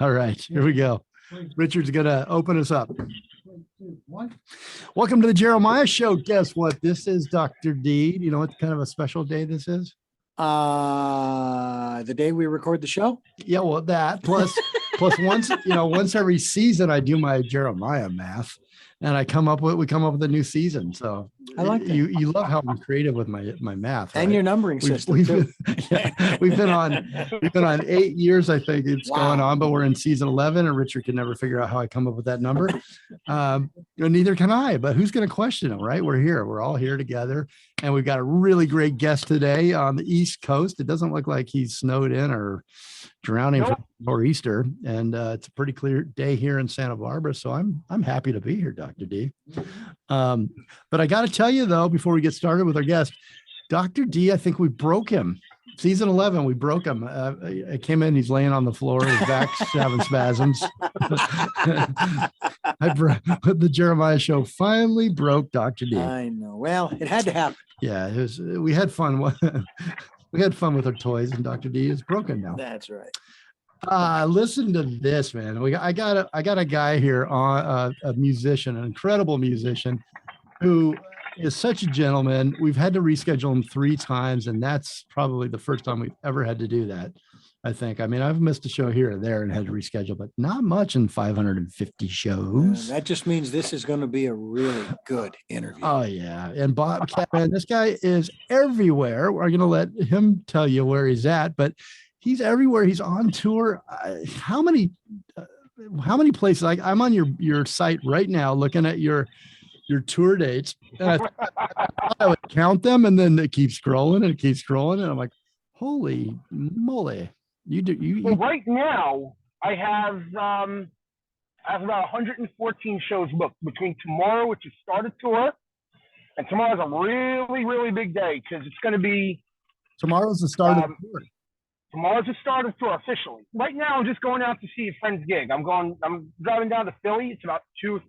All right, here we go. Richard's going to open us up. Welcome to the Jeremiah Show. Guess what? This is Dr. D. You know what kind of a special day this is? The day we record the show? Yeah, well, that plus once every season I do my Jeremiah math, and we come up with a new season. So I like that. You love how I'm creative with my math, right? And your numbering system. We've been on 8 years, I think it's going on, but we're in season 11, and Richard can never figure out how I come up with that number. Neither can I, but who's going to question him, right? We're here. We're all here together, and we've got a really great guest today on the East Coast. It doesn't look like he's snowed in or drowning for Easter, and it's a pretty clear day here in Santa Barbara, so I'm happy to be here, Dr. D. But I got to tell you though, before we get started with our guest, Dr. D, I think we broke him. Season 11, we broke him. I came in, he's laying on the floor, his back's having spasms. The Jeremiah Show finally broke Dr. D. I know. Well, it had to happen. Yeah, we had fun. We had fun with our toys, and Dr. D is broken now. That's right. Listen to this, man. I got a guy here, on a musician, an incredible musician, who is such a gentleman. We've had to reschedule him 3 times, and that's probably the first time we've ever had to do that. I think. I mean, I've missed a show here or there and had to reschedule, but not much in 550 shows. That just means this is going to be a really good interview. Oh yeah, and Bobcat, man, this guy is everywhere. We're going to let him tell you where he's at, but he's everywhere. He's on tour. How many places? I'm on your site right now, looking at your tour dates, and I would count them, and then it keeps scrolling and it keeps scrolling, and I'm like, holy moly! Well, right now I have about 114 shows booked between tomorrow, which is start a tour, and tomorrow's a really, really big day because it's going to be. Tomorrow's the start of the tour. Tomorrow's the start of the tour officially. Right now, I'm just going out to see a friend's gig. I'm driving down to Philly. It's about 2.5,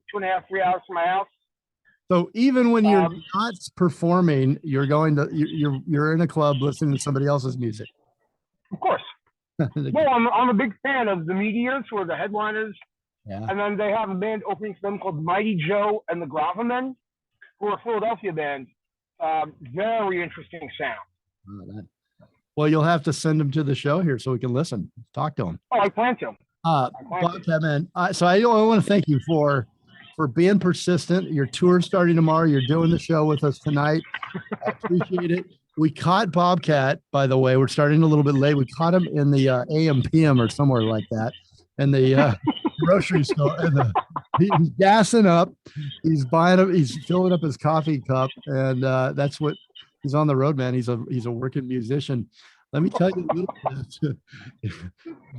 3 hours from my house. So even when you're not performing, you're in a club listening to somebody else's music. Of course. Well, I'm a big fan of the Meteors, who are the headliners. Yeah. And then they have a band opening for them called Mighty Joe and the Gravamen, who are a Philadelphia band. Very interesting sound. Oh, well, you'll have to send them to the show here so we can listen. Talk to them. Oh, I plan to. Bobcat, man. So I want to thank you for being persistent. Your tour's starting tomorrow. You're doing the show with us tonight. I appreciate it. We caught Bobcat, by the way. We're starting a little bit late. We caught him in the AM PM or somewhere like that, in the grocery store. And he's gassing up. He's filling up his coffee cup, and that's what he's on the road, man. He's a working musician. Let me tell you a little bit. It's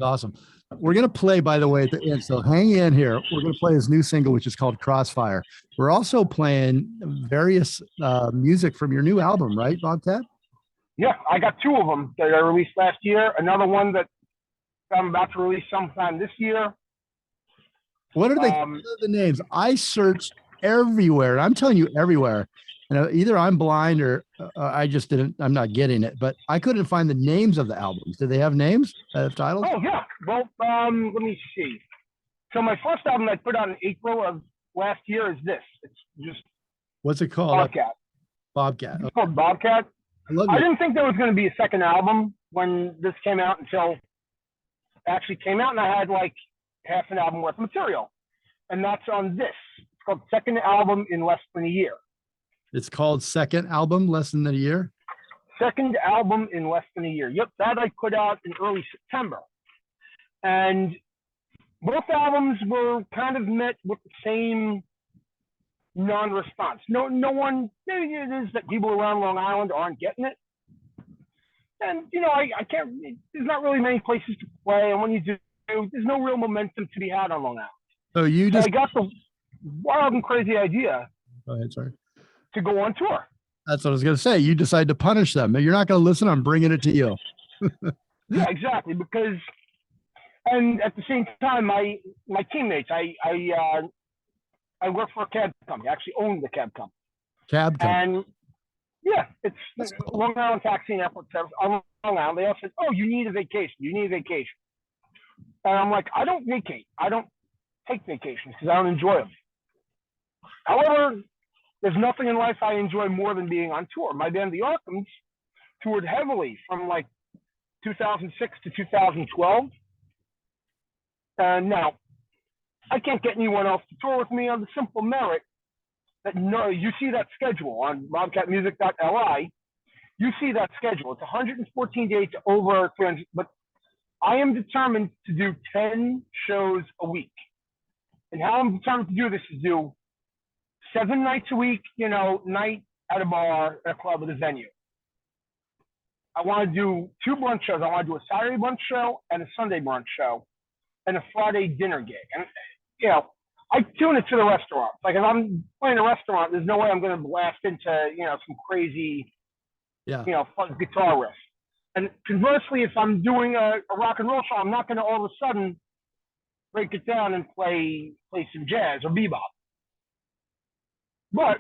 awesome. We're going to play, by the way, at the end. So hang in here. We're going to play his new single, which is called Crossfire. We're also playing various music from your new album, right, Bobcat? Yeah, I got 2 of them that I released last year. Another one that I'm about to release sometime this year. What are the names? I searched everywhere. I'm telling you, everywhere. Either I'm blind or I'm not getting it, but I couldn't find the names of the albums. Do they have names, titles? Oh, yeah. Well, let me see. So my first album I put out in April of last year is this. It's just. What's it called? Bobcat. Bobcat. It's called Bobcat. I didn't think there was going to be a second album when this came out until it actually came out, and I had like half an album worth of material. And that's on this. It's called Second Album in Less Than a Year. It's called Second Album, Less Than a Year? Second Album in Less Than a Year. Yep, that I put out in early September. And both albums were kind of met with the same non-response. No one, maybe it is that people around Long Island aren't getting it. And, I can't, there's not really many places to play. And when you do, there's no real momentum to be had on Long Island. So I got the wild and crazy idea. Go ahead, sorry. To go on tour. That's what I was going to say. You decide to punish them. You're not going to listen. I'm bringing it to you. Yeah, exactly. Because, and at the same time, my teammates, I work for a cab company. I actually own the cab company. Cab company. And yeah, it's Long Island Taxi and Airport Service on Long Island. They all said, "Oh, you need a vacation. You need a vacation." And I'm like, I don't vacate. I don't take vacations because I don't enjoy them. However, there's nothing in life I enjoy more than being on tour. My band, the Arkhams, toured heavily from like 2006 to 2012. And now, I can't get anyone else to tour with me on the simple merit that no, you see that schedule on bobcatmusic.li. You see that schedule. It's 114 days to over 300, but I am determined to do 10 shows a week. And how I'm determined to do this is do 7 nights a week, night at a bar, at a club, at a venue. I want to do 2 brunch shows. I want to do a Saturday brunch show and a Sunday brunch show and a Friday dinner gig. And, I tune it to the restaurant. Like if I'm playing a restaurant, there's no way I'm going to blast into, some crazy, fun guitar riff. And conversely, if I'm doing a rock and roll show, I'm not going to all of a sudden break it down and play some jazz or bebop. But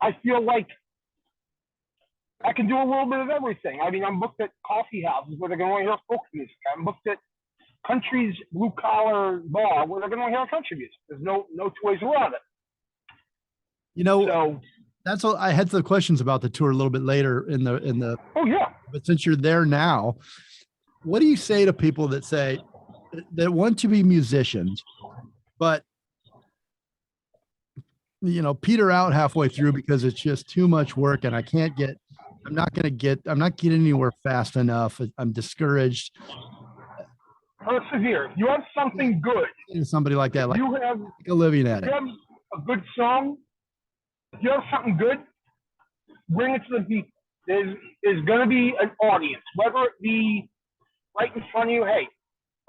I feel like I can do a little bit of everything. I mean, I'm booked at coffee houses where they're going to hear folk music. I'm booked at country's blue collar bar where they're going to hear country music. There's no two ways around it. So that's all. I had the questions about the tour a little bit later in the. Oh yeah. But since you're there now, what do you say to people that want to be musicians, but peter out halfway through because it's just too much work and I'm not getting anywhere fast enough. I'm discouraged. Persevere. If you have something good, somebody like that, like you have a living at it. You have a good song. If you have something good, bring it to the people. There's going to be an audience, whether it be right in front of you. Hey,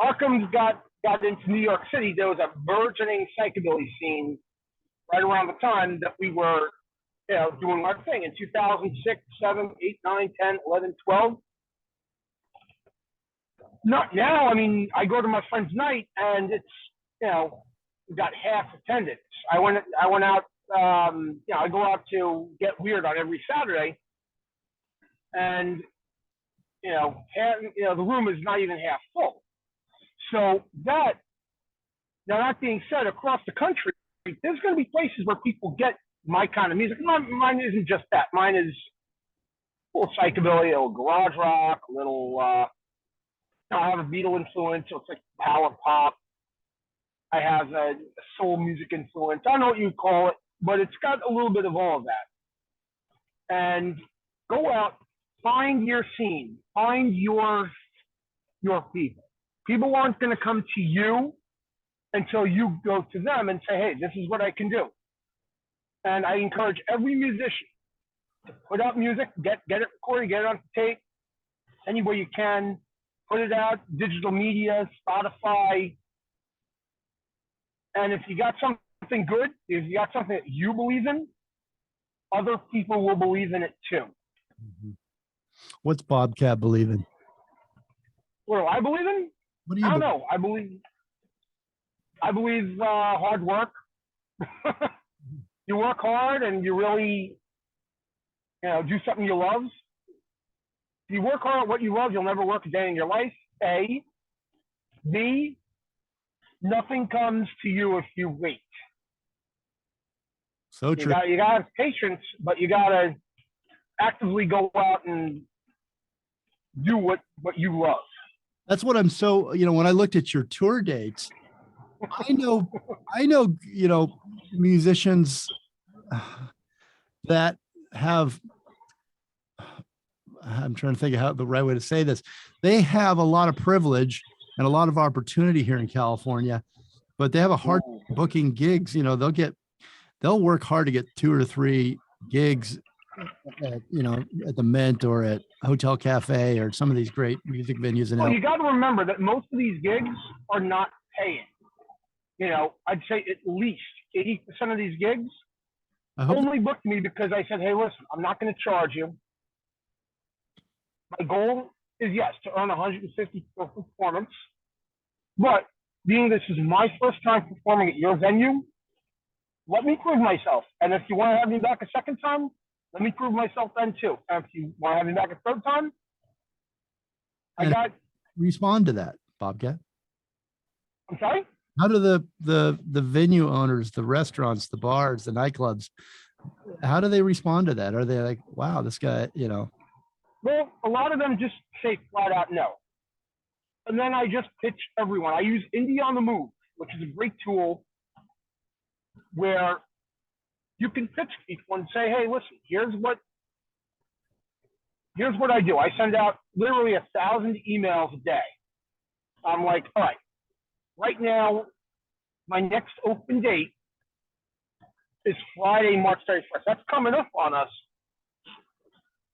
Arkhams got into New York City. There was a burgeoning psychobilly scene right around the time that we were, doing our thing in 2006, 7, 8, 9, 10, 11, 12. Not now. I mean, I go to my friend's night and it's, we got half attendance. I went out, I go out to get weird on every Saturday and, the room is not even half full. So now that being said, across the country, there's going to be places where people get my kind of music. Mine isn't just that. Mine is a little psychobilly, a little garage rock, a little, I have a Beatle influence, so it's like power pop. I have a soul music influence. I don't know what you call it, but it's got a little bit of all of that. And go out, find your scene, find your people. People aren't going to come to you until you go to them and say, hey, this is what I can do. And I encourage every musician to put out music, get it recorded, get it on tape, any way you can, put it out, digital media, Spotify. And if you got something good, if you got something that you believe in, other people will believe in it too. Mm-hmm. What's Bobcat believe in? What do I believe in? What do you I don't know. I believe hard work. You work hard and you really, do something you love. If you work hard at what you love, you'll never work a day in your life. A. B. Nothing comes to you if you wait. So true. You got to have patience, but you got to actively go out and do what you love. That's what I'm so, when I looked at your tour dates, I know, musicians that have, I'm trying to think of how the right way to say this. They have a lot of privilege and a lot of opportunity here in California, but they have a hard booking gigs. They'll work hard to get 2 or 3 gigs at the Mint or at Hotel Cafe or some of these great music venues. Well, you got to remember that most of these gigs are not paying. I'd say at least 80% of these gigs only booked me because I said, hey, listen, I'm not going to charge you. My goal is, yes, to earn 150 per performance. But being this is my first time performing at your venue, let me prove myself. And if you want to have me back a second time, let me prove myself then too. And if you want to have me back a third time, I got respond to that, Bobcat? I'm sorry? How do the venue owners, the restaurants, the bars, the nightclubs, how do they respond to that? Are they like, wow, this guy, you know? Well, a lot of them just say flat out no. And then I just pitch everyone. I use Indie on the Move, which is a great tool where you can pitch people and say, hey, listen, here's what I do. I send out literally 1,000 emails a day. I'm like, all right now, my next open date is Friday, March 31st. That's coming up on us.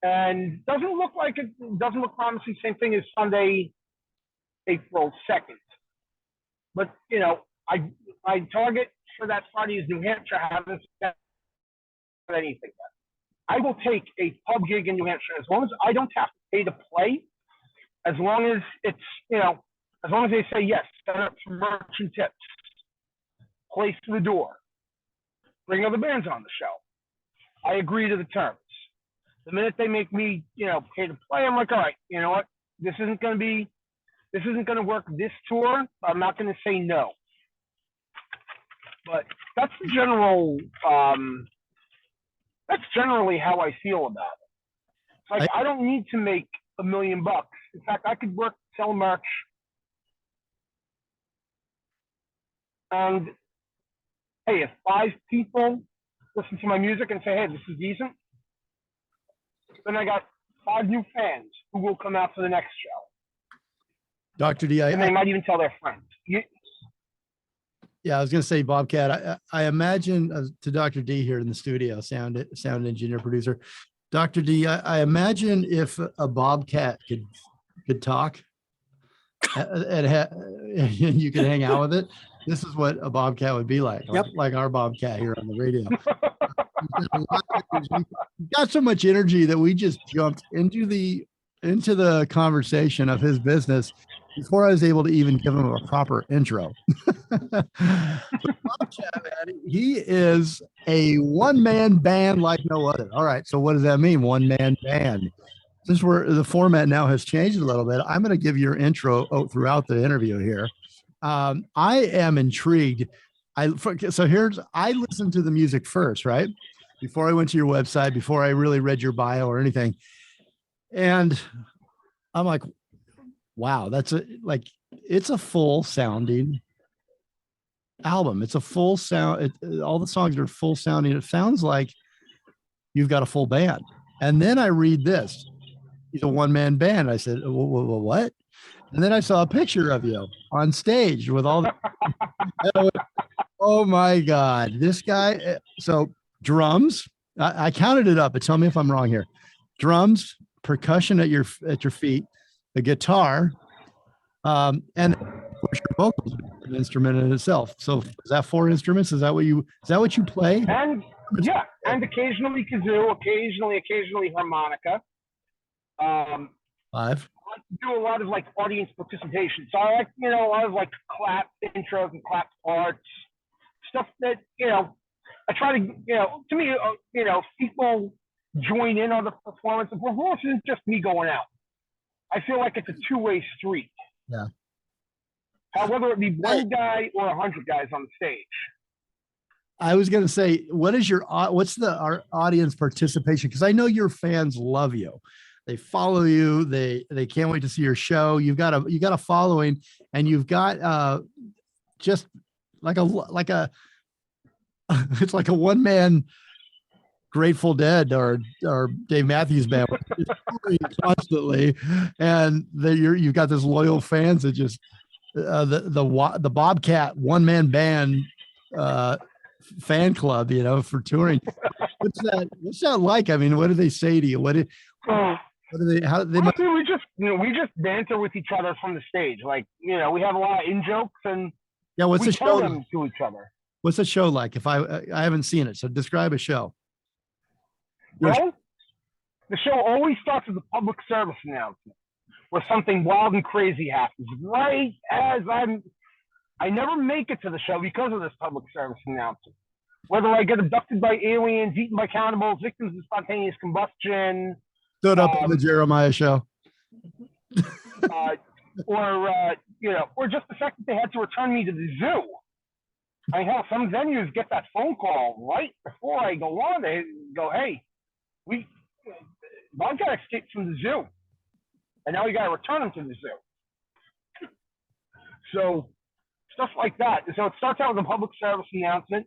And doesn't look promising. Same thing as Sunday, April 2nd. But, you know, I target for that Friday is New Hampshire. I haven't said anything yet. I will take a pub gig in New Hampshire as long as I don't have to pay to play, as long as it's, you know, as long as they say yes, set up some merchant tips, place to the door, bring other bands on the show. I agree to the terms. The minute they make me, you know, pay to play, I'm like, all right, you know what? This isn't going to work this tour. I'm not going to say no. But that's the general, that's generally how I feel about it. Like, I don't need to make $1 million. In fact, I could work, sell merch, and hey, if 5 people listen to my music and say, hey, this is decent, then I got 5 new fans who will come out for the next show. Dr. D, and they might even tell their friends. Yeah, I was going to say, Bobcat, I imagine to Dr. D here in the studio, sound engineer, producer. Dr. D, I imagine if a Bobcat could talk and you could hang out with it, this is what a Bobcat would be like. Yep. Like our Bobcat here on the radio. He's got so much energy that we just jumped into the conversation of his business before I was able to even give him a proper intro. Bobcat, man, he is a one-man band like no other. All right, so what does that mean, one-man band? Since the format now has changed a little bit, I'm going to give your intro throughout the interview here. I am intrigued. I listened to the music first, right? Before I went to your website, before I really read your bio or anything. And I'm like, wow, it's a full sounding album. It's a full sound. All the songs are full sounding. It sounds like you've got a full band. And then I read this. He's a one-man band. I said, what? And then I saw a picture of you on stage with all the, oh my God, this guy. So drums, I counted it up, but tell me if I'm wrong here. Drums, percussion at your feet, the guitar, and of course your vocals, an instrument in itself. So is that 4 instruments? Is that what you play? And yeah, and occasionally kazoo, occasionally harmonica. 5. I do a lot of like audience participation. So I like, you know, a lot of like clap intros and clap parts, stuff that, you know, I try to, you know, to me, you know, people join in on the performance. The performance isn't just me going out. I feel like it's a two-way street. Yeah. Whether it be one guy or 100 guys on the stage. I was going to say, what's our audience participation? Because I know your fans love you. They follow you. They can't wait to see your show. You got a following, and you've got just like a it's like a one-man Grateful Dead or Dave Matthews Band constantly, and you've got this loyal fans that just the Bobcat one-man band fan club, you know, for touring. What's that like? I mean, what do they say to you? How do they? Honestly, we just banter with each other from the stage. Like, you know, we have a lot of in-jokes, and yeah. What's we the tell show them to each other. What's the show like? If I haven't seen it, so describe a show. Well, the show always starts with a public service announcement where something wild and crazy happens. Right as I never make it to the show because of this public service announcement. Whether I get abducted by aliens, eaten by cannibals, victims of spontaneous combustion. Stood up on the Jeremiah show. or just the fact that they had to return me to the zoo. I mean, hell, some venues get that phone call right before I go on. They go, "Hey, Bobcat escaped from the zoo, and now we got to return him to the zoo." So stuff like that. So it starts out with a public service announcement.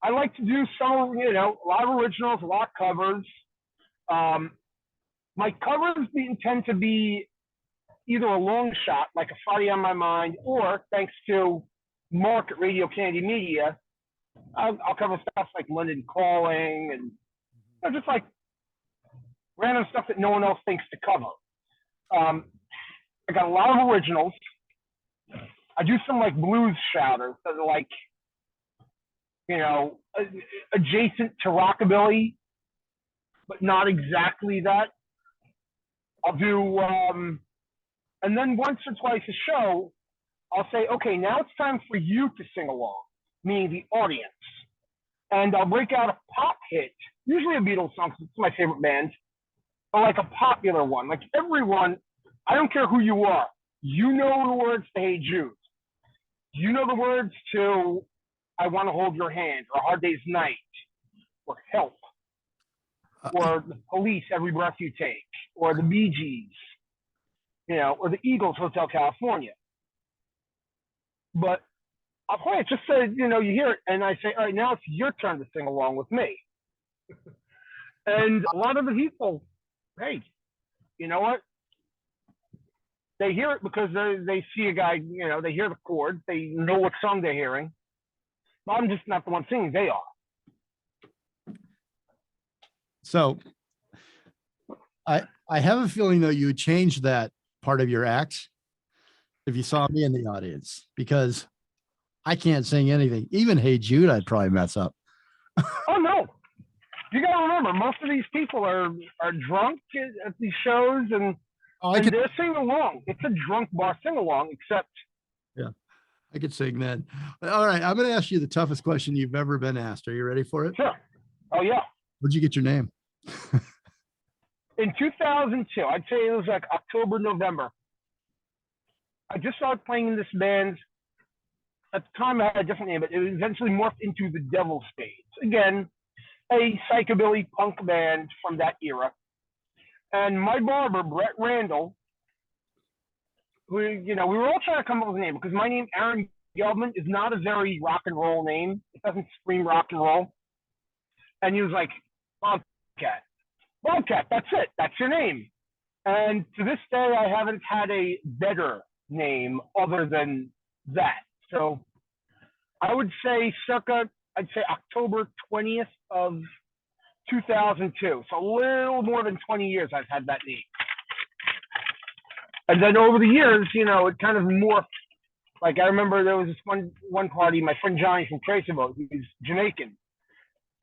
I like to do some, a lot of originals, a lot of covers. My covers tend to be either a long shot, like a Friday on My Mind, or thanks to Mark at Radio Candy Media, I'll cover stuff like London Calling and just like random stuff that no one else thinks to cover. I got a lot of originals. I do some like blues shouters that are like, adjacent to rockabilly, but not exactly that. I'll do, and then once or twice a show, I'll say, okay, now it's time for you to sing along, meaning the audience. And I'll break out a pop hit, usually a Beatles song, because it's my favorite band, but like a popular one. Like everyone, I don't care who you are, you know the words to Hey Jude. You know the words to I Want to Hold Your Hand, or Hard Day's Night, or Help, or The Police, Every Breath You Take, or the Bee Gees, or the Eagles, Hotel California. But I'll play it just so, you hear it, and I say, all right, now it's your turn to sing along with me. And a lot of the people, hey, you know what? They hear it because they see a guy, they hear the chord, they know what song they're hearing. But I'm just not the one singing, they are. So I have a feeling though you changed that part of your act if you saw me in the audience, because I can't sing anything. Even Hey Jude, I'd probably mess up. Oh no. You gotta remember, most of these people are drunk at these shows and they're singing along. It's a drunk bar sing along, except I could sing then. All right, I'm going to ask you the toughest question you've ever been asked. Are you ready for it? Sure. Oh yeah. Where'd you get your name? In 2002, I'd say it was like October, November. I just started playing in this band. At the time, I had a different name, but it eventually morphed into the Devil Spades. Again, a psychobilly punk band from that era. And my barber, Brett Randall, we were all trying to come up with a name because my name, Aaron Gelman, is not a very rock and roll name. It doesn't scream rock and roll. And he was like, Bobcat. Bobcat, that's it. That's your name. And to this day, I haven't had a better name other than that. So I would say I'd say October 20th of 2002. So a little more than 20 years I've had that name. And then over the years, it kind of morphed. Like I remember there was this one party, my friend Johnny from Traceable, he's Jamaican.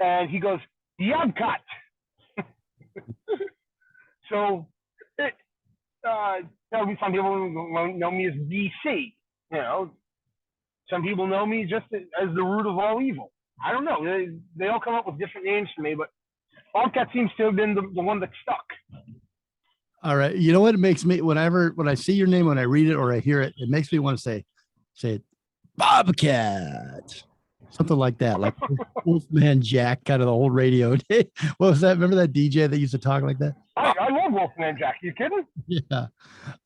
And he goes, Bobcat. So some people know me as BC. Some people know me just as the root of all evil. I don't know. They all come up with different names for me, but Bobcat seems to have been the one that stuck. All right. You know what it makes me, when I see your name, when I read it or I hear it, it makes me want to say it, Bobcat. Something like that, like Wolfman Jack, kind of the old radio. What was that? Remember that DJ that used to talk like that? I love Wolfman Jack. You kidding? Yeah.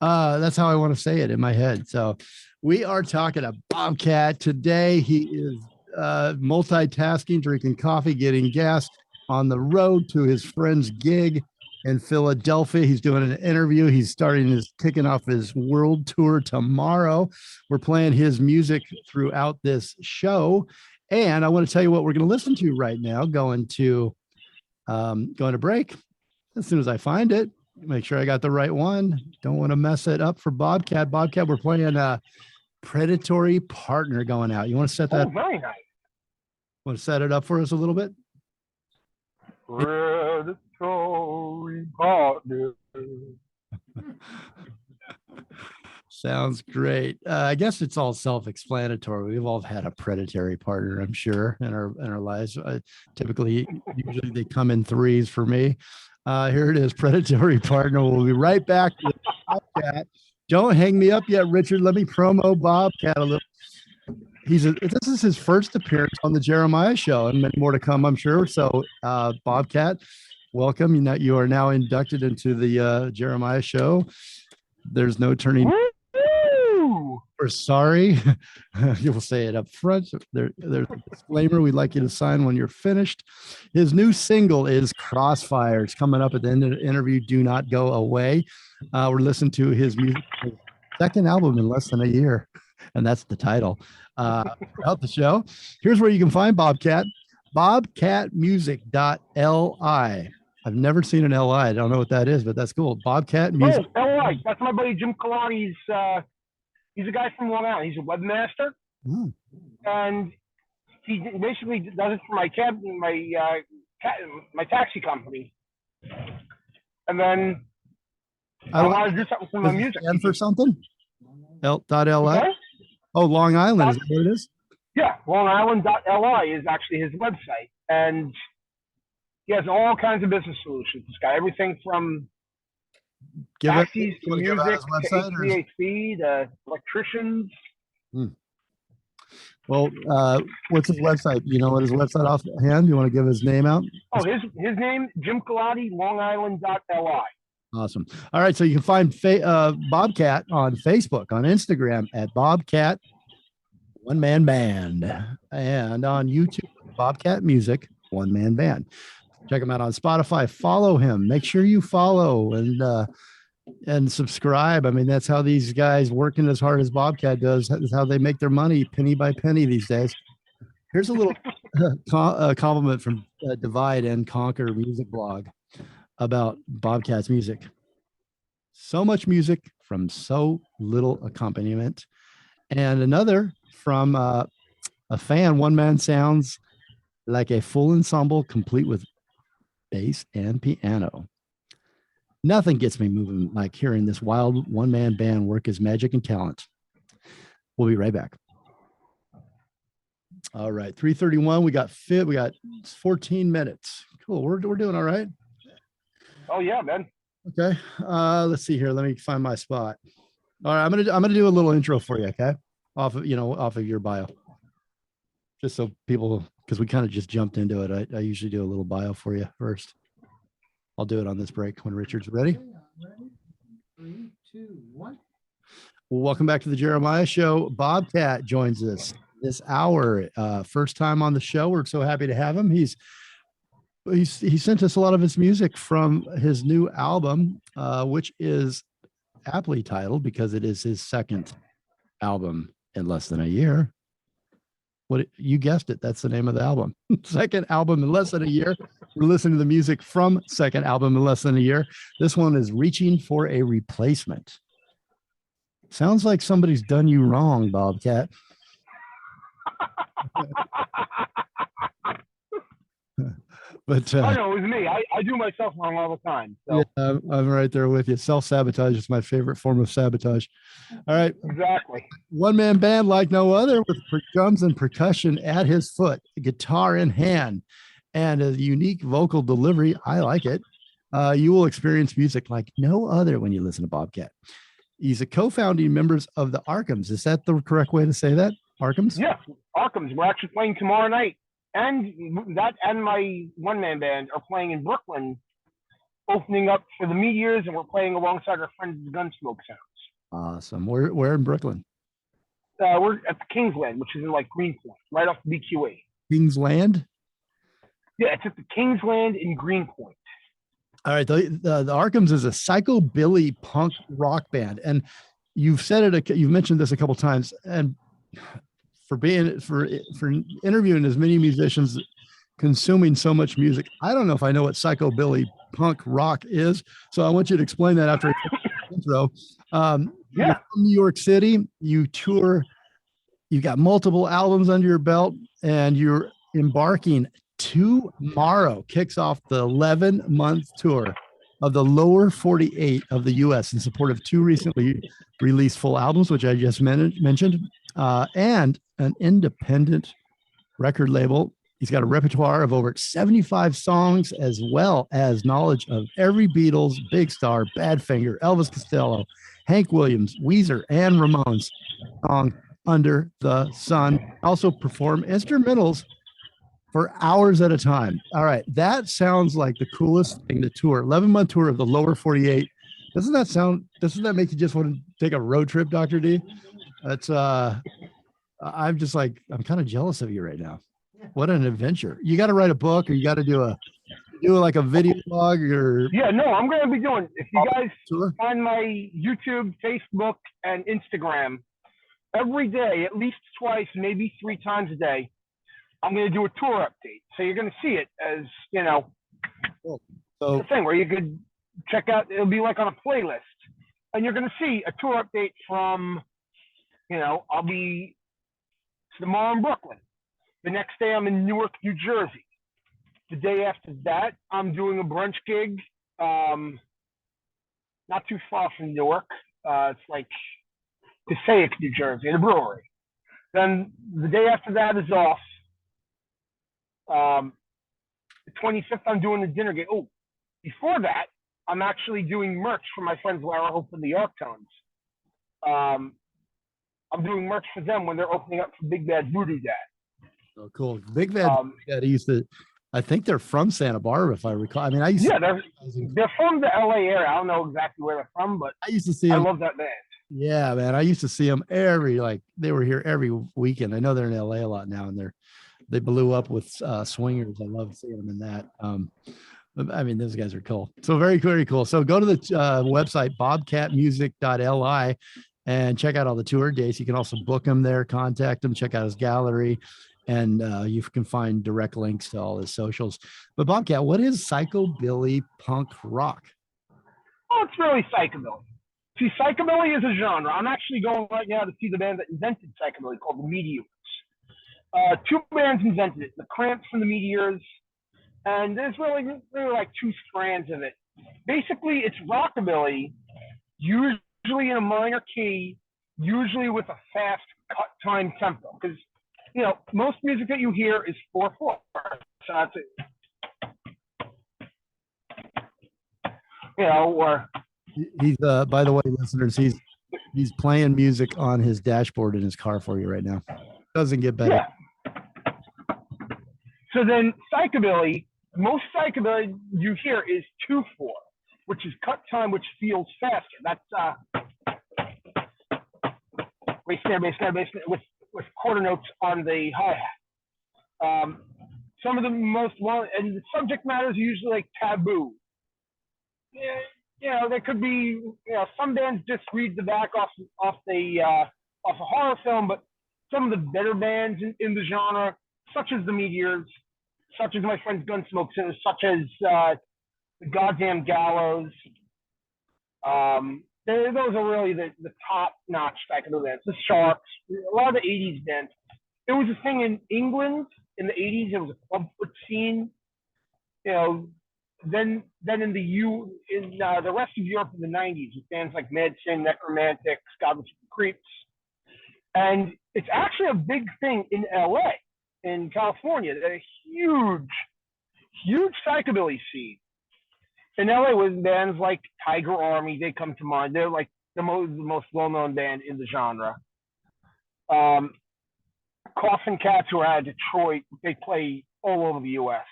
That's how I want to say it in my head. So we are talking to Bobcat today. He is multitasking, drinking coffee, getting gas, on the road to his friend's gig in Philadelphia. He's doing an interview. He's kicking off his world tour tomorrow. We're playing his music throughout this show. And I want to tell you what we're going to listen to right now, going to break. As soon as I find it, make sure I got the right one. Don't want to mess it up for Bobcat. Bobcat, we're playing a Predatory Partner going out. You want to set that? Oh, very nice. Want to set it up for us a little bit? Predatory Partner. Sounds great. I guess it's all self-explanatory. We've all had a predatory partner, I'm sure, in our lives. Usually they come in threes for me. Here it is, Predatory Partner. We'll be right back with Bobcat Don't hang me up yet, Richard. Let me promo Bobcat a little. This is his first appearance on the Jeremiah Show, and many more to come, I'm sure. So, Bobcat, welcome. You are now inducted into the Jeremiah Show. There's no turning. We're sorry. You'll say it up front. There's a disclaimer we'd like you to sign when you're finished. His new single is Crossfire. It's coming up at the end of the interview. Do not go away. We're listening to his music, his second album in less than a year, and that's the title. Throughout the show, here's where you can find Bobcat. Bobcatmusic.li. I've never seen an LI. I don't know what that is, but that's cool. Bobcat Music. Oh, LI. That's my buddy Jim Kalani's. He's a guy from Long Island. He's a webmaster, and he basically does it for my taxi company. And then I want to do something for my music. And for something? Li. Okay? Oh, Long Island. Is that what it is? Yeah, longisland.li is actually his website, and he has all kinds of business solutions. This guy, everything from taxis to music to HVAC to electricians. Well, what's his website? You know what his website offhand? You want to give his name out? Oh, his name, Jim Kalani, longisland.li. Awesome. All right, so you can find Bobcat on Facebook, on Instagram at Bobcat One Man Band, and on YouTube, Bobcat Music One Man Band. Check him out on Spotify. Follow him. Make sure you follow and subscribe. I mean, that's how these guys working as hard as Bobcat does. That's how they make their money, penny by penny these days. Here's a little compliment from Divide and Conquer music blog about Bobcat's music. So much music from so little accompaniment. And another from a fan, one man sounds like a full ensemble complete with bass and piano. Nothing gets me moving like hearing this wild one-man band work his magic and talent. We'll be right back. All right, 3:31. We got 14 minutes. Cool. We're doing all right. Oh yeah, man. Okay. Let's see here. Let me find my spot. All right, I'm gonna do a little intro for you. Okay, off of your bio, just so people, because we kind of just jumped into it. I usually do a little bio for you first. I'll do it on this break when Richard's ready. 3, 2, 1. Well, welcome back to the Jeremiah Show. Bobcat joins us this hour. First time on the show. We're so happy to have him. He sent us a lot of his music from his new album, which is aptly titled because it is his second album in less than a year. What you guessed it, that's the name of the album. Second album in less than a year. We're listening to the music from second album in less than a year. This one is Reaching for a Replacement. Sounds like somebody's done you wrong, Bobcat. But I know it was me. I do myself wrong all the time. So. Yeah, I'm right there with you. Self-sabotage is my favorite form of sabotage. All right. Exactly. One-man band like no other, with drums and percussion at his foot, guitar in hand, and a unique vocal delivery. I like it. You will experience music like no other when you listen to Bobcat. He's a co-founding members of the Arkhams. Is that the correct way to say that? Arkhams? Yeah, Arkhams. We're actually playing tomorrow night. And that and my one-man band are playing in Brooklyn, opening up for the Meteors, and we're playing alongside our friends the Gunsmoke Sounds. Awesome. Where in Brooklyn? We're at the Kingsland, which is in like Greenpoint, right off the BQE. Kingsland? Yeah, it's at the Kingsland in Greenpoint. All right. The Arkhams is a psychobilly punk rock band, and you've said it. You've mentioned this a couple times, and for interviewing as many musicians, consuming so much music, I don't know if I know what psychobilly punk rock is. So I want you to explain that after the intro. You're from New York City, you tour, you got multiple albums under your belt, and you're embarking tomorrow, kicks off the 11-month tour of the lower 48 of the U.S. in support of 2 recently released full albums, which I just mentioned, and an independent record label. He's got a repertoire of over 75 songs, as well as knowledge of every Beatles, Big Star, Badfinger, Elvis Costello, Hank Williams, Weezer, and Ramones song Under the Sun. Also perform instrumentals for hours at a time. All right. That sounds like the coolest thing to tour. 11-month tour of the lower 48. Doesn't that make you just want to take a road trip, Dr. D? That's I'm just like, I'm kind of jealous of you right now. What an adventure. You got to write a book, or you got to do like a video blog, or Yeah, no, I'm going to be doing, if you guys tour? find my YouTube, Facebook, and Instagram, every day, at least twice, maybe 3 times a day, I'm going to do a tour update. So you're going to see it as, So the thing where you could check out, it'll be like on a playlist. And you're going to see a tour update from, I'll be tomorrow in Brooklyn. The next day I'm in Newark, New Jersey. The day after that, I'm doing a brunch gig, not too far from Newark. It's like Passaic, New Jersey, at a brewery. Then the day after that is off. The 25th, I'm doing a dinner gig. Oh, before that, I'm actually doing merch for my friends Lara Hope and the Arkhams. I'm doing merch for them when they're opening up for Big Bad Voodoo Dad. Oh, cool. Big Bad Dad I think they're from Santa Barbara, if I recall. I mean, they're from the LA area. I don't know exactly where they're from, but I used to see them. I love that band. Yeah, man. I used to see them they were here every weekend. I know they're in LA a lot now, and they blew up with Swingers. I love seeing them in that. I mean, those guys are cool. So very, very cool. So go to the website, bobcatmusic.li, and check out all the tour dates. You can also book him there, contact him, check out his gallery, and you can find direct links to all his socials. But Bobcat, what is psychobilly punk rock? Oh, it's really psychobilly. See, psychobilly is a genre. I'm actually going right now to see the band that invented psychobilly, called the Meteors. 2 bands invented it, the Cramps and the Meteors, and there's really like 2 strands of it. Basically, it's rockabilly, usually in a minor key, usually with a fast cut time tempo, because most music that you hear is 4/4. So that's it. Or He's by the way, listeners, he's playing music on his dashboard in his car for you right now. Doesn't get better. Yeah. So then psychobilly, most psychobilly you hear is 2/4, which is cut time, which feels faster. That's bass snare, with quarter notes on the hi-hat. Some of the most and the subject matters are usually like taboo. There could be, some bands just read the back off a horror film, but some of the better bands in the genre, such as the Meteors, such as my friends Gunsmoke Sinners, such as the Goddamn Gallows. Those are really the top-notch psychobilly bands. The Sharks, a lot of the 80s bands. There was a thing in England in the 80s. There was a clubfoot scene. Then in the rest of Europe in the 90s, with bands like Mad Sin, Necromantic, Godless Creeps. And it's actually a big thing in LA, in California. There's a huge psychobilly scene. In LA, with bands like Tiger Army, they come to mind. They're like the most well-known band in the genre. Coffin Cats, who are out of Detroit, they play all over the U.S.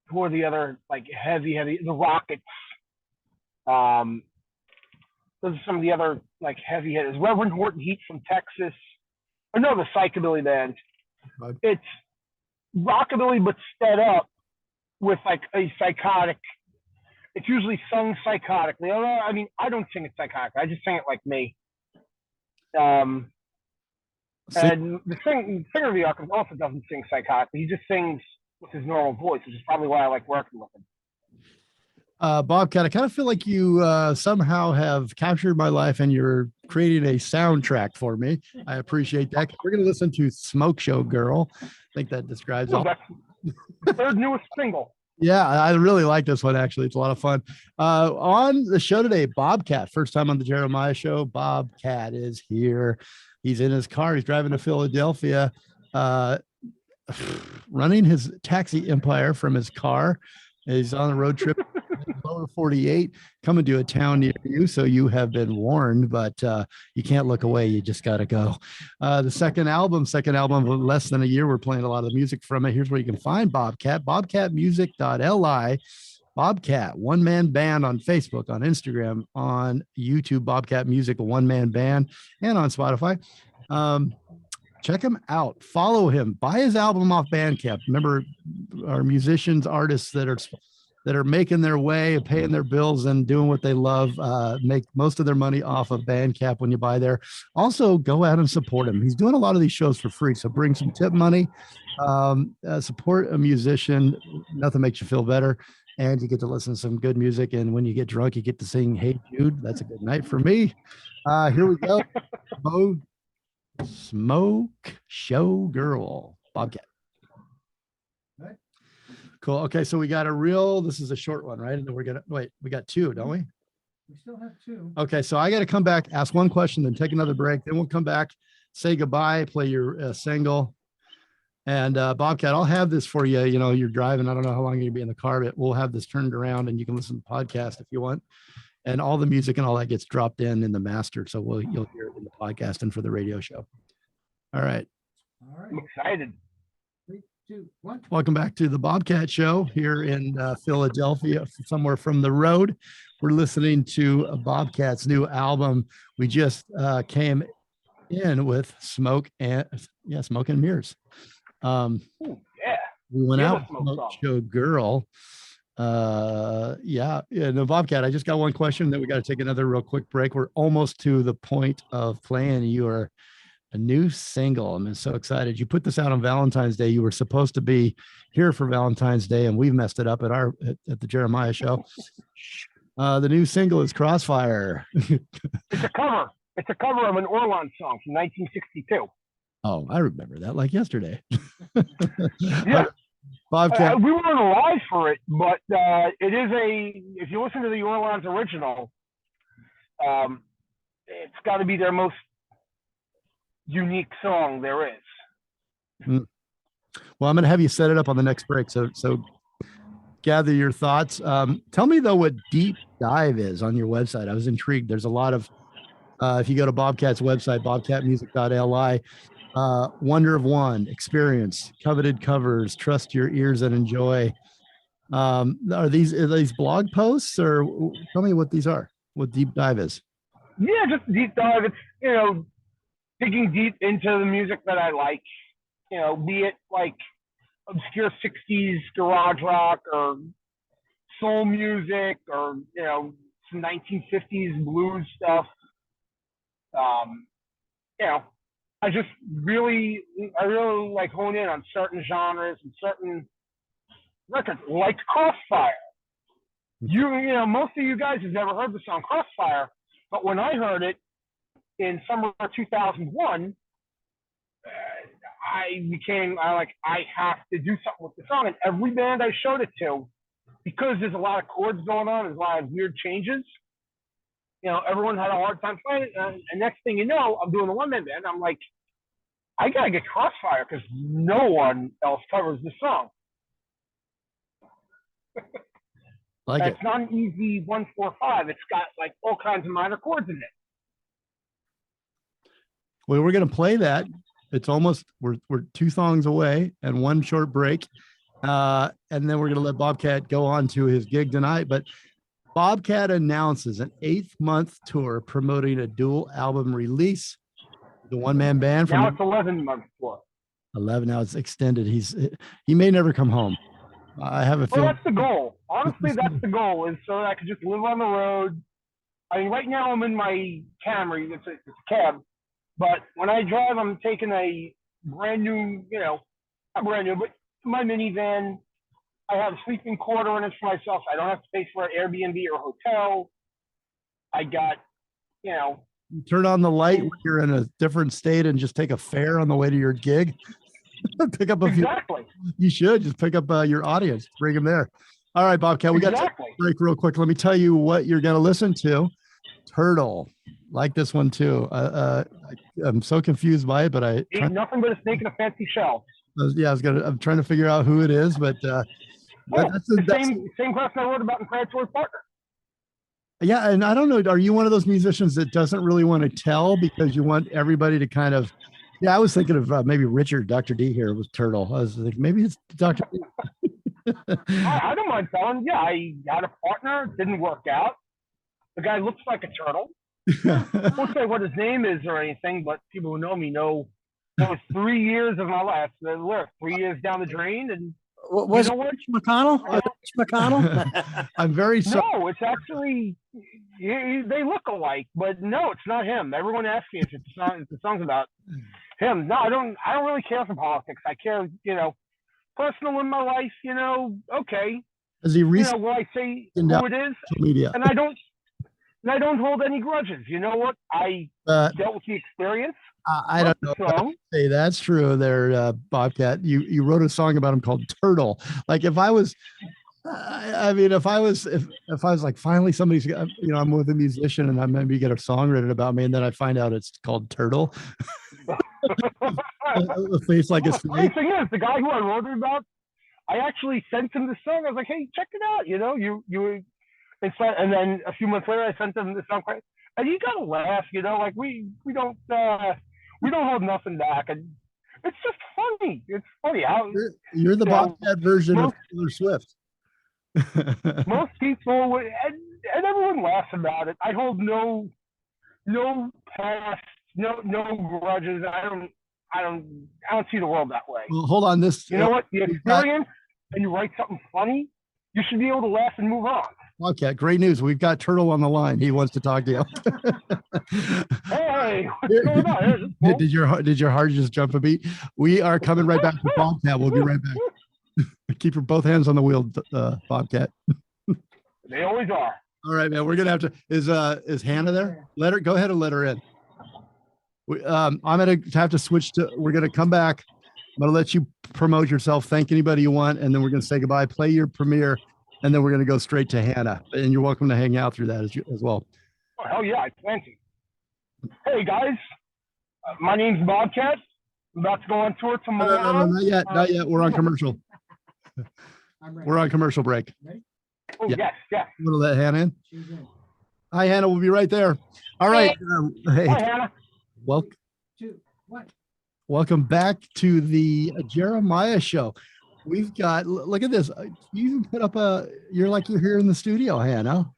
Who are the other like heavy? The Rockets. Those are some of the other like heavy hitters. Reverend Horton Heat from Texas. Another psychobilly band. Right. It's rockabilly but sped up with like a psychotic. It's usually sung psychotically. I mean, I don't sing it psychotically. I just sing it like me. And the singer of the Arkhams also doesn't sing psychotically. He just sings with his normal voice, which is probably why I like working with him. Bobcat, I kind of feel like you somehow have captured my life and you're creating a soundtrack for me. I appreciate that. We're going to listen to Smoke Show Girl. I think that describes all. That's the third newest single. Yeah, I really like this one, actually. It's a lot of fun. On the show today, Bobcat, first time on the Jeremiah Show. Bobcat is here. He's in his car. He's driving to Philadelphia, running his taxi empire from his car. He's on a road trip. Lower 48 coming to a town near you, so you have been warned, but you can't look away. You just got to go. The second album of less than a year. We're playing a lot of the music from it. Here's where you can find Bobcat, bobcatmusic.li. Bobcat, one-man band on Facebook, on Instagram, on YouTube, Bobcat Music, a one-man band, and on Spotify. Check him out. Follow him. Buy his album off Bandcamp. Remember, our musicians, artists that are making their way, paying their bills, and doing what they love, make most of their money off of Bandcamp when you buy there. Also, go out and support him. He's doing a lot of these shows for free, so bring some tip money. Support a musician. Nothing makes you feel better. And you get to listen to some good music. And when you get drunk, you get to sing Hey Jude. That's a good night for me. Here we go. Smoke Show Girl, Bobcat. All right. Cool. Okay, so we got this is a short one, right? And then we're gonna wait, we got two, don't we? We still have two. Okay, so I got to come back, ask one question, then take another break. Then we'll come back, say goodbye, play your single. And Bobcat, I'll have this for you. You know, you're driving. I don't know how long you're gonna be in the car, but we'll have this turned around and you can listen to the podcast if you want. And all the music and all that gets dropped in the master. So you'll hear it in the podcast and for the radio show. All right. All right. I'm excited. 3, 2, 1. Welcome back to the Bobcat Show here in Philadelphia, somewhere from the road. We're listening to Bobcat's new album. We just came in with Smoke and Mirrors. Yeah. We went Yeah, out with Smoke Show Girl. No, Bobcat, I just got one question, then we got to take another real quick break. We're almost to the point of playing your a new single. I'm so excited. You put this out on Valentine's Day. You were supposed to be here for Valentine's Day, and we've messed it up at the Jeremiah show. The new single is Crossfire. It's a cover. It's a cover of an Orlon song from 1962. Oh, I remember that like yesterday. Yeah. Bobcat. We weren't alive for it, but it is if you listen to the Orlons original, it's got to be their most unique song there is. Well, I'm going to have you set it up on the next break. So gather your thoughts. Tell me though what Deep Dive is on your website. I was intrigued. There's a lot of, if you go to Bobcat's website, bobcatmusic.li, Wonder of One, Experience, Coveted Covers, Trust Your Ears and Enjoy. Are these blog posts, or tell me what these are, what Deep Dive is? Yeah, just Deep Dive. It's, digging deep into the music that I like, be it like obscure 60s garage rock or soul music or, some 1950s blues stuff. I really like hone in on certain genres and certain records, like Crossfire. Most of you guys have never heard the song Crossfire, but when I heard it in summer of 2001, I have to do something with the song. And every band I showed it to, because there's a lot of chords going on, there's a lot of weird changes, everyone had a hard time playing it. And next thing you know, I'm doing a one-man band. I'm like, I got to get Crossfire because no one else covers this song. It's not an easy 1-4-5. It's got like all kinds of minor chords in it. Well, we're going to play that. It's almost, we're 2 songs away and 1 short break. And then we're going to let Bobcat go on to his gig tonight. But Bobcat announces an 8th-month tour promoting a dual album release. The one-man band. Now it's 11-month tour. 11, now it's extended. He may never come home. I have a feeling. Well, that's the goal. Honestly, that's the goal, is so that I could just live on the road. I mean, right now I'm in my Camry. It's a cab. But when I drive, I'm taking a brand new, not brand new, but my minivan. I have a sleeping quarter in it for myself. I don't have to pay for an Airbnb or hotel. I got, You turn on the light when you're in a different state and just take a fare on the way to your gig. Pick up exactly. You should just pick up your audience, bring them there. All right, Bobcat, we got to break real quick. Let me tell you what you're going to listen to. Turtle. Like this one too. I'm so confused by it, but ain't nothing but a snake in a fancy shell. I'm trying to figure out who it is, but that's the same question I wrote about in Predatory Partner. Yeah, and I don't know, are you one of those musicians that doesn't really want to tell because you want everybody to kind of? Yeah, I was thinking of maybe Richard, Dr. D here with Turtle. I was like, maybe it's Dr. D. I don't mind telling. Yeah, I had a partner. It didn't work out. The guy looks like a turtle. I won't say what his name is or anything, but people who know me know that was 3 years of my life. 3 years down the drain, and Was you it know what? Rich McConnell? Was it Rich McConnell? I'm very sorry. No, it's actually they look alike, but no, it's not him. Everyone asks me if the song's about him. No, I don't really care for politics. I care, personal in my life. Okay, Has he recently will I say in who it is? social media? And I don't hold any grudges. You know what? I dealt with the experience. I don't know. So, Hey, that's true there, Bobcat. You wrote a song about him called Turtle. Like if I was, I mean, if I was like, finally somebody's, I'm with a musician and I maybe get a song written about me and then I find out it's called Turtle. A face like a funny snake. thing is, the guy who I wrote it about, I actually sent him the song. I was like, hey, check it out. And then a few months later, I sent him the song. And you gotta laugh, like we don't hold nothing back, and it's just funny. It's funny how You're the Bobcat version of most- Taylor Swift. most people would, and everyone laughs about it. I hold no past, no grudges. I don't see the world that way. Well, hold on. You know what? The experience, and you write something funny, you should be able to laugh and move on. Bobcat, great news. We've got Turtle on the line. He wants to talk to you. Hey, what's going on? Cool. Did your heart just jump a beat? We are coming right back to Bobcat. We'll be right back. Keep your both hands on the wheel, Bobcat. They always are. All right, man. We're gonna have to. Is Hannah there? Go ahead and let her in. I'm gonna have to switch to. We're gonna come back. I'm gonna let you promote yourself. Thank anybody you want, and then we're gonna say goodbye. Play your premiere, and then we're gonna go straight to Hannah. And you're welcome to hang out through that as well. Oh, hell yeah, I plan to. Hey guys, my name's Bobcat. I'm about to go on tour tomorrow. No, not yet. Not yet. We're on commercial. I'm ready. We're on commercial break. Ready? Oh, Yeah. yes. I'm gonna let Hannah in. She's in. Hi, Hannah. We'll be right there. All right. Hey, Hi, Hannah. welcome. 2, 1. Welcome back to the Jeremiah Show. We've got, look at this. You even put up you're like you're here in the studio, Hannah.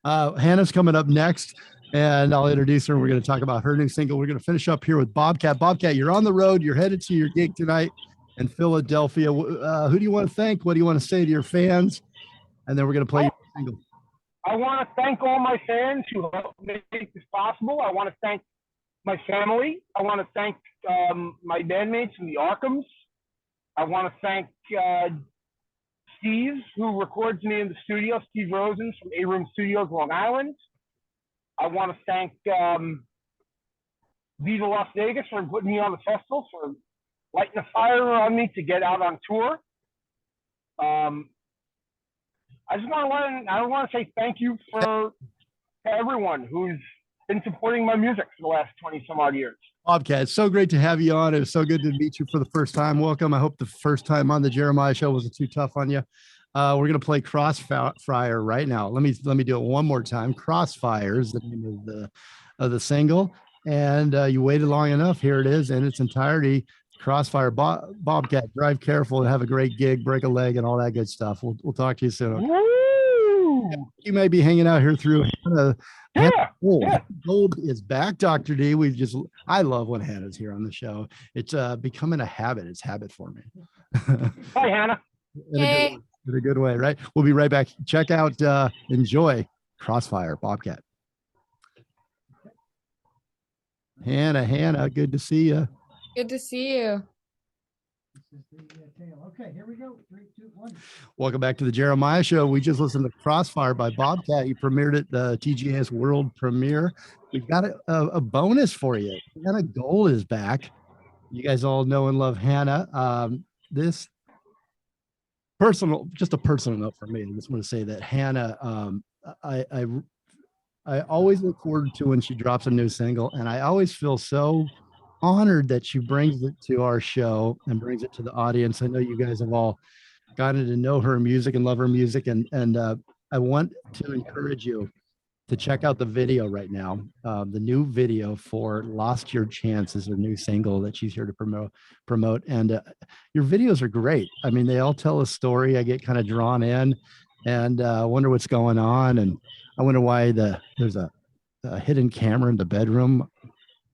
Hannah's coming up next, and I'll introduce her. We're going to talk about her new single. We're going to finish up here with Bobcat. Bobcat, you're on the road. You're headed to your gig tonight in Philadelphia. Who do you want to thank? What do you want to say to your fans? And then we're going to play your single. I want to thank all my fans who helped make this possible. I want to thank my family. I want to thank my bandmates from the Arkhams. I want to thank Steve, who records me in the studio, Steve Rosen from A Room Studios, Long Island. I want to thank Viva Las Vegas for putting me on the festival, for lighting a fire on me to get out on tour. I want to say thank you to everyone who's been supporting my music for the last 20 some odd years. Bobcat, it's so great to have you on. It was so good to meet you for the first time. Welcome. I hope the first time on the Jeremiah Show wasn't too tough on you. We're going to play Crossfire right now. Let me do it one more time. Crossfire is the name of the single, and you waited long enough. Here it is in its entirety. Crossfire. Bobcat, drive careful and have a great gig. Break a leg and all that good stuff. We'll talk to you soon. Okay? Woo! You may be hanging out here through Hannah. Yeah, Gold. yeah. Gold is back, Dr. D. I love when Hannah's here on the show. It's becoming a habit. It's habit for me. Hi, Hannah. In a good way, right? We'll be right back. Check out, enjoy Crossfire, Bobcat. Hannah, good to see you. Good to see you. This is the tail. Okay, here we go. 3, 2, 1. Welcome back to the Jeremiah Show. We just listened to Crossfire by Bobcat. You premiered at the TGS World Premiere. We've got a bonus for you. Hannah Gold is back. You guys all know and love Hannah. This just a personal note for me. I just want to say that Hannah, I always look forward to when she drops a new single, and I always feel so honored that she brings it to our show and brings it to the audience. I know you guys have all gotten to know her music and love her music, and I want to encourage you to check out the video right now. The new video for "Lost Your Chance" is her new single that she's here to promote. And your videos are great. I mean, they all tell a story. I get kind of drawn in, and wonder what's going on. And I wonder why there's a hidden camera in the bedroom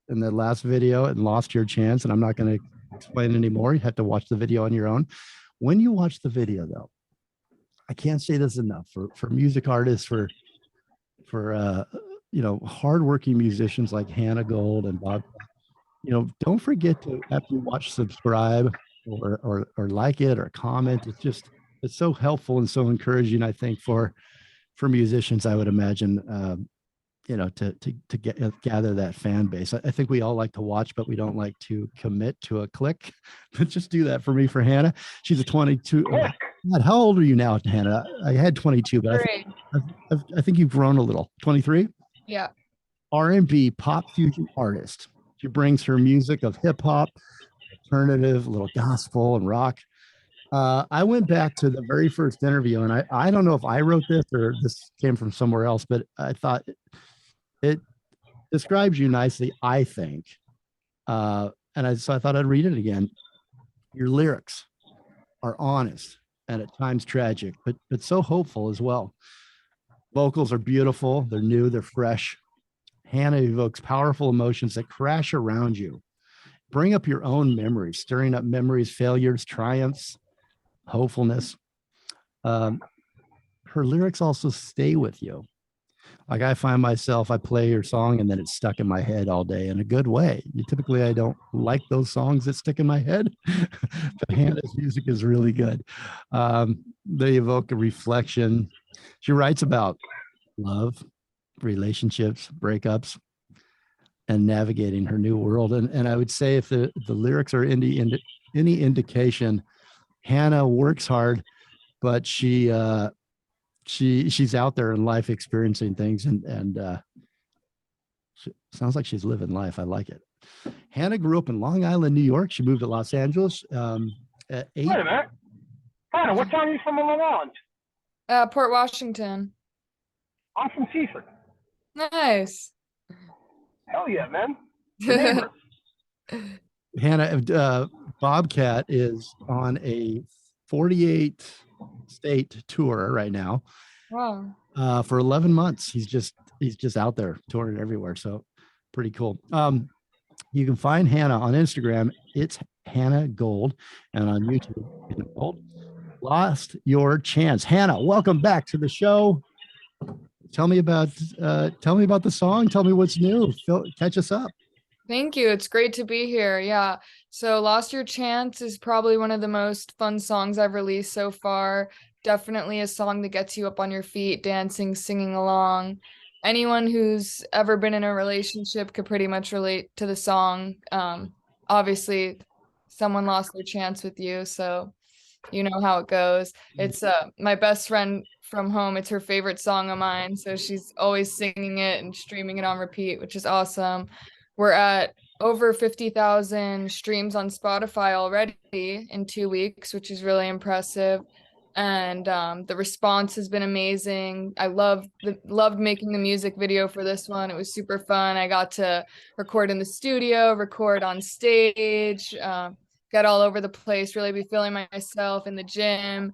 in the last video and "Lost Your Chance." And I'm not going to explain anymore. You have to watch the video on your own. When you watch the video, though, I can't say this enough for music artists, for hardworking musicians like Hannah Gold and Bob. Don't forget to, after you watch, subscribe or like it or comment. It's so helpful and so encouraging, I think, for musicians, I would imagine, to gather that fan base. I think we all like to watch, but we don't like to commit to a click. But just do that for me, for Hannah. She's a 22. God, how old are you now, Hannah? I had 22, but I think you've grown a little. 23? Yeah. R&B-Pop Fusion Artist. She brings her music of hip hop, alternative, a little gospel and rock. I went back to the very first interview, and I don't know if I wrote this or this came from somewhere else, but I thought it describes you nicely, I think. So I thought I'd read it again. Your lyrics are honest and at times tragic, but so hopeful as well. Vocals are beautiful. They're new. They're fresh. Hannah evokes powerful emotions that crash around you. Bring up your own memories, stirring up memories, failures, triumphs, hopefulness. Her lyrics also stay with you. Like, I find myself, I play your song and then it's stuck in my head all day in a good way. Typically, I don't like those songs that stick in my head, but Hannah's music is really good. They evoke a reflection. She writes about love, relationships, breakups, and navigating her new world. And I would say, if the lyrics are any indication, Hannah works hard, but she's out there in life experiencing things, and sounds like she's living life. I like it. Hannah grew up in Long Island, New York. She moved to Los Angeles at 8. Wait a minute. Hannah, what town are you from in Long Island? Port Washington. I'm from Seaford. Nice. Hell yeah, man. Good neighbor. Hannah, Bobcat is on a 48 state tour right now. Wow. For 11 months. He's just out there touring everywhere. So pretty cool. You can find Hannah on Instagram. It's Hannah Gold, and on YouTube, Hannah Gold. Lost Your Chance. Hannah, welcome back to the show. Tell me about the song. Tell me what's new. Catch us up. Thank you. It's great to be here. Yeah. So Lost Your Chance is probably one of the most fun songs I've released so far. Definitely a song that gets you up on your feet, dancing, singing along. Anyone who's ever been in a relationship could pretty much relate to the song. Obviously, someone lost their chance with you, so you know how it goes. It's my best friend from home. It's her favorite song of mine, so she's always singing it and streaming it on repeat, which is awesome. We're at over 50,000 streams on Spotify already in 2 weeks, which is really impressive. And the response has been amazing. I loved making the music video for this one. It was super fun. I got to record in the studio, record on stage, get all over the place, really be feeling myself in the gym,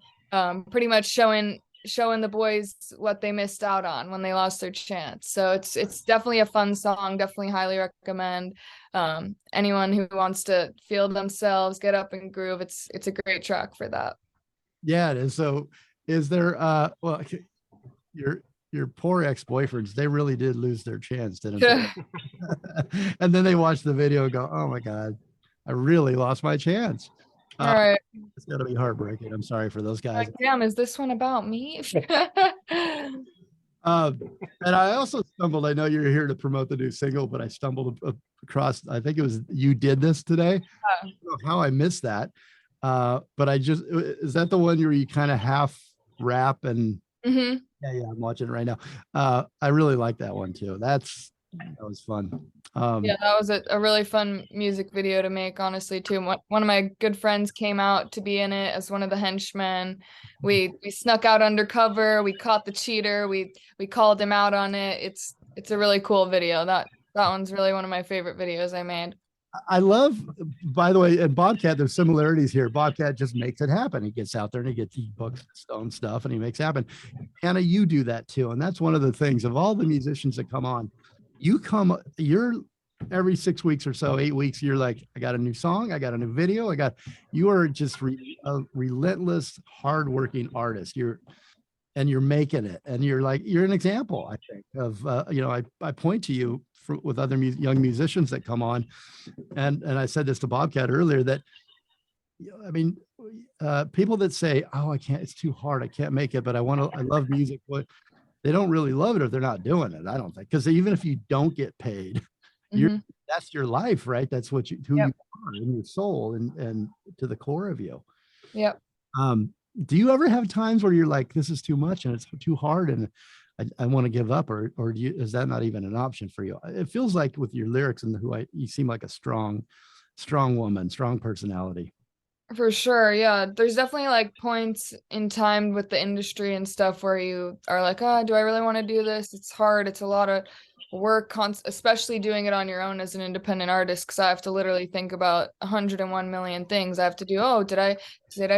pretty much showing the boys what they missed out on when they lost their chance. So it's definitely a fun song. Definitely highly recommend. Anyone who wants to feel themselves, get up and groove, it's a great track for that. Yeah, it is. So is there well, your poor ex-boyfriends, they really did lose their chance, didn't they? And then they watch the video and go, oh my God, I really lost my chance. All right. It's got to be heartbreaking. I'm sorry for those guys. Like, damn, is this one about me? And I also stumbled, I know you're here to promote the new single, but I stumbled across, I think it was You Did This Today. I don't know how I missed that. But is that the one where you kind of half rap and yeah, I'm watching it right now. I really like that one too. That's That was fun. Yeah, that was a really fun music video to make, honestly, too. One of my good friends came out to be in it as one of the henchmen. We snuck out undercover. We caught the cheater. We called him out on it. It's a really cool video. That one's really one of my favorite videos I made. I love, by the way, and Bobcat, there's similarities here. Bobcat just makes it happen. He gets out there and he gets these books, stone stuff, and he makes it happen. Hannah, you do that too. And that's one of the things of all the musicians that come on, you're every 6 weeks or so, 8 weeks, you're like, I got a new song, I got a new video, you are just a relentless, hardworking artist. You're making it, and you're an example, I think, of I point to you with other young musicians that come on, and I said this to Bobcat earlier, that people that say, oh, I can't, it's too hard, I can't make it, but I love music, but they don't really love it if they're not doing it, I don't think, because even if you don't get paid, that's your life, right? That's who you are in your soul and to the core of you. Yep. Do you ever have times where you're like, this is too much and it's too hard and I want to give up, or is that not even an option for you? It feels like with your lyrics and you seem like a strong woman, strong personality. For sure, yeah. There's definitely like points in time with the industry and stuff where you are like, oh, do I really want to do this? It's hard. It's a lot of work, especially doing it on your own as an independent artist, because I have to literally think about 101 million things I have to do. Oh, did I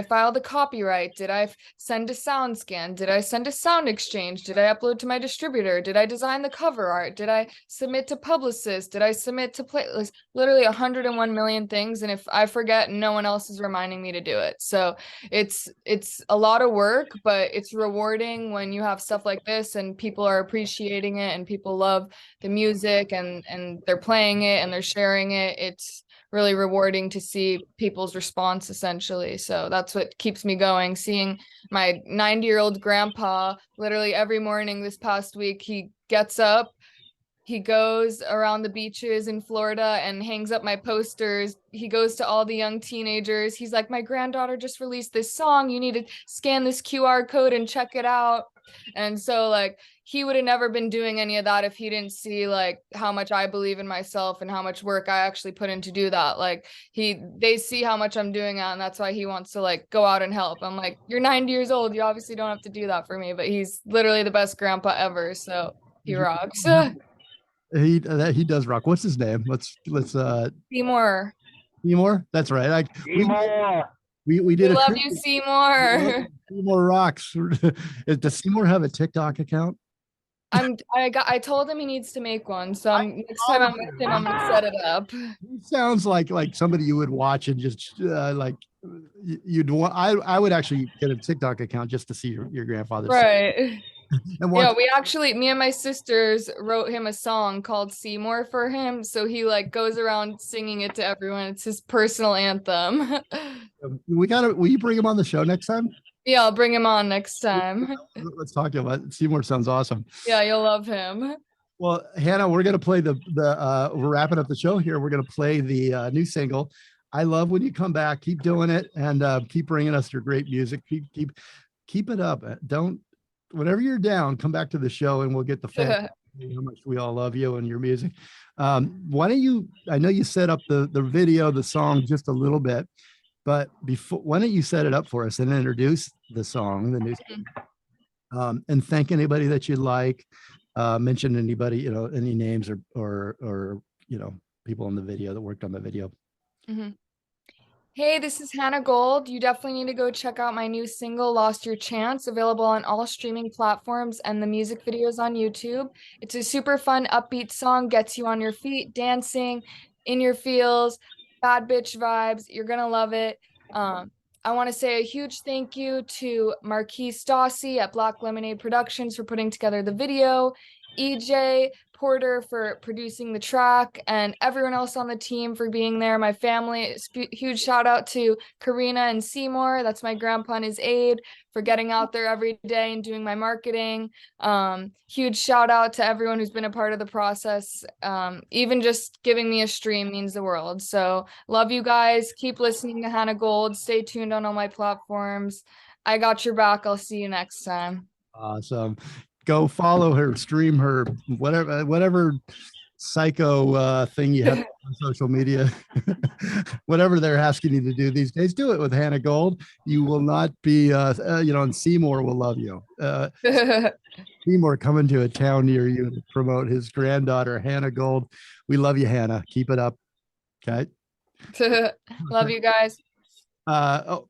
file the copyright? Did I send a sound scan? Did I send a sound exchange? Did I upload to my distributor? Did I design the cover art? Did I submit to publicists? Did I submit to playlist? Literally 101 million things, and if I forget, no one else is reminding me to do it. So it's a lot of work, but it's rewarding when you have stuff like this and people are appreciating it and people love the music and they're playing it and they're sharing it. It's really rewarding to see people's response, essentially. So that's what keeps me going, seeing my 90-year-old grandpa literally every morning this past week. He gets up, he goes around the beaches in Florida and hangs up my posters. He goes to all the young teenagers. He's like, my granddaughter just released this song. You need to scan this QR code and check it out. And so like, he would have never been doing any of that if he didn't see like how much I believe in myself and how much work I actually put in to do that. Like they see how much I'm doing that, and that's why he wants to like go out and help. I'm like, you're 90 years old. You obviously don't have to do that for me, but he's literally the best grandpa ever. So he rocks. He does rock. What's his name? Let's Seymour. Seymour. That's right. Seymour. We did. We love you, Seymour. Seymour rocks. Does Seymour have a TikTok account? I told him he needs to make one. So next time I'm with him, I'm gonna set it up. He sounds like somebody you would watch and just like you'd want. I would actually get a TikTok account just to see your grandfather. Right. And yeah, me and my sisters wrote him a song called Seymour for him. So he like goes around singing it to everyone. It's his personal anthem. Will you bring him on the show next time? Yeah, I'll bring him on next time. Let's talk about it. Seymour sounds awesome. Yeah, you'll love him. Well, Hannah, we're gonna play we're wrapping up the show here. We're gonna play the new single. I love when you come back. Keep doing it and keep bringing us your great music. Keep it up. Whenever you're down, come back to the show and we'll get the fan how much we all love you and your music. Why don't you, I know you set up the video, the song just a little bit, but why don't you set it up for us and introduce the song, the new song, and thank anybody that you like, mention anybody, any names or people in the video that worked on the video. Mm-hmm. Hey, this is Hannah Gold. You definitely need to go check out my new single, Lost Your Chance, available on all streaming platforms, and the music videos on YouTube. It's a super fun, upbeat song, gets you on your feet, dancing, in your feels, bad bitch vibes. You're gonna love it. I want to say a huge thank you to Marquise Dossie at Black Lemonade Productions for putting together the video, EJ Porter for producing the track, and everyone else on the team for being there. My family, huge shout out to Karina and Seymour, that's my grandpa and his aide, for getting out there every day and doing my marketing. Huge shout out to everyone who's been a part of the process. Even just giving me a stream means the world. So love you guys. Keep listening to Hannah Gold. Stay tuned on all my platforms. I got your back. I'll see you next time. Awesome. Go follow her, stream her, whatever psycho thing you have on social media. Whatever they're asking you to do these days, do it with Hannah Gold. You will not be, and Seymour will love you. Seymour coming to a town near you to promote his granddaughter, Hannah Gold. We love you, Hannah. Keep it up. Okay. Love you guys.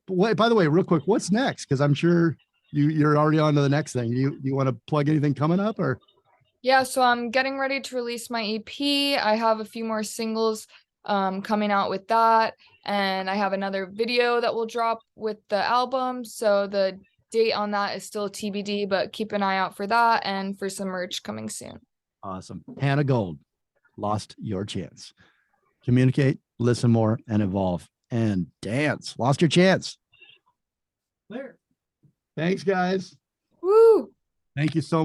Wait, by the way, real quick, what's next? Because I'm sure you're already on to the next thing. You want to plug anything coming up or? Yeah, so I'm getting ready to release my EP. I have a few more singles coming out with that, and I have another video that will drop with the album. So the date on that is still TBD, but keep an eye out for that and for some merch coming soon. Awesome. Hannah Gold, lost your chance. Communicate, listen more, and evolve. And dance. Lost your chance. There. Thanks, guys. Woo! Thank you so much.